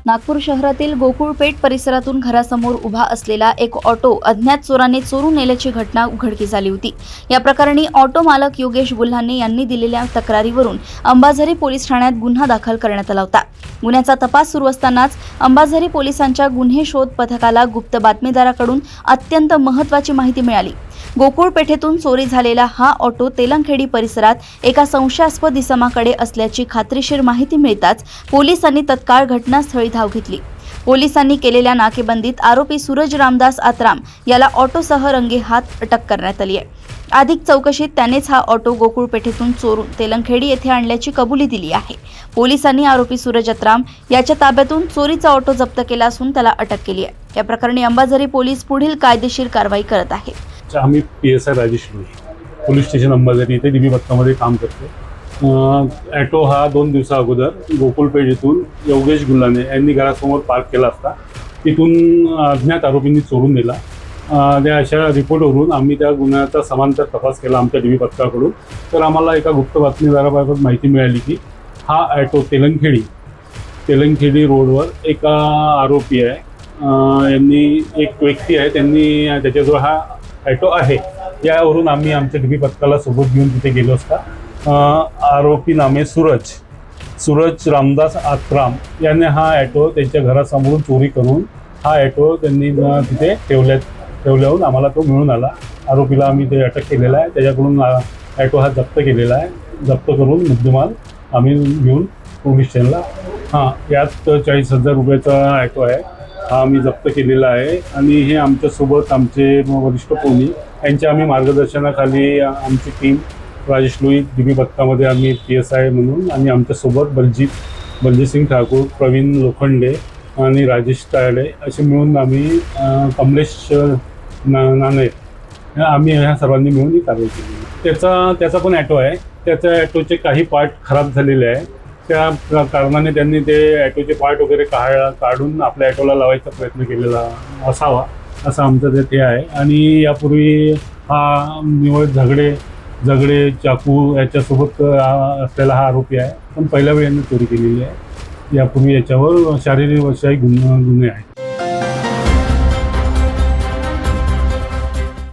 नागपूर शहरातील गोकुळपेठ परिसरातून घरासमोर उभा असलेला एक ऑटो अज्ञात चोरांनी चोरून नेल्याची घटना उघडकीस आली होती। या प्रकरणी ऑटो मालक योगेश गुल्हाने यांनी दिलेल्या तक्रारीवरून अंबाझरी पोलीस ठाण्यात गुन्हा दाखल करण्यात आला होता। गुन्ह्याचा तपास सुरू असतानाच अंबाझरी पोलिसांच्या गुन्हे शोध पथकाला गुप्त बातमीदाराकडून अत्यंत महत्त्वाची माहिती मिळाली। गोकुळपेठेतून चोरी झालेला हा ऑटो तेलंगखेडी परिसरात एका संशयास्पद इसमाकडे असल्याची खात्रीशीर माहिती मिळताच पोलिसांनी तत्काळ घटनास्थळी धाव घेतली। पोलिसांनी केलेल्या नाकेबंदीत आरोपी सूरज रामदास आत्राम याला ऑटोसह रंगेहात अटक करण्यात आली आहे। अधिक चौकशीत त्यानेच हा ऑटो गोकुळपेठेतून चोरून तेलंगखेडी येथे आणल्याची कबुली दिली आहे। पोलिसांनी आरोपी सूरज आत्राम याच्या ताब्यातून चोरीचा ऑटो जप्त केला असून त्याला अटक केली आहे। या प्रकरणी अंबाझरी पोलीस पुढील कायदेशीर कारवाई करत आहेत। आम्ही PSI Rajesh Louis police station Ambazari इथे DB पथकामध्ये काम करतो। ॲटो हा 2 दिवसा अगोदर गोकुळपेठ येथून योगेश गुल्हाने यांनी घरासमोर पार्क केला असता तिथून अज्ञात आरोपींनी चोरून नेला। त्या अशा रिपोर्टवरून आम्ही त्या गुन्ह्याचा समांतर तपास केला आमच्या DB पथकाकडून। तर आम्हाला एका गुप्त बातमीदाराबाबत माहिती मिळाली की हा ॲटो तेलंगखेडी रोडवर एका आरोपी आहे, यांनी एक व्यक्ती आहे, त्यांनी त्याच्याजवळ हा ॲटो आहे। यावरून आम्ही आमच्या DB पथकाला सोबत घेऊन तिथे गेलो असता आरोपी नामे सूरज रामदास आत्राम याने हा ॲटो त्यांच्या घरासमोरून चोरी करून हा ॲटो त्यांनी तिथे ठेवल्याहून आम्हाला तो मिळून आला। आरोपीला आम्ही ते अटक केलेला आहे, त्याच्याकडून ॲटो हा जप्त केलेला आहे। जप्त करून मुद्देमाल आम्ही घेऊन पोलीस स्टेशनला यात 40,000 रुपयाचा ॲटो आहे हा आम्ही जप्त केलेला आहे। आणि हे आमच्यासोबत आमचे वरिष्ठ पोलीस यांच्या आम्ही मार्गदर्शनाखाली आमची टीम राजेश लुई DB पथकामध्ये आम्ही PSI म्हणून आणि आमच्यासोबत बलजीत सिंग ठाकूर, प्रवीण लोखंडे आणि राजेश तायडे असे मिळून आम्ही कमलेश नाने आम्ही ह्या सर्वांनी मिळून ही कारवाई केली। त्याचा पण ॲटो आहे, त्याच्या ॲटोचे काही पार्ट खराब झालेले आहे। त्या कारणाने त्यांनी ते ॲटोचे पार्ट वगैरे काढून आपल्या ॲटोला लावायचा प्रयत्न केलेला असावा असं आमचं ते आहे। आणि यापूर्वी हा निवड झगडे चाकू याच्यासोबत असलेला हा आरोपी आहे, पण पहिल्या वेळी यांनी चोरी केलेली आहे। यापूर्वी याच्यावर शारीरिक वशाही गुन्हे आहेत।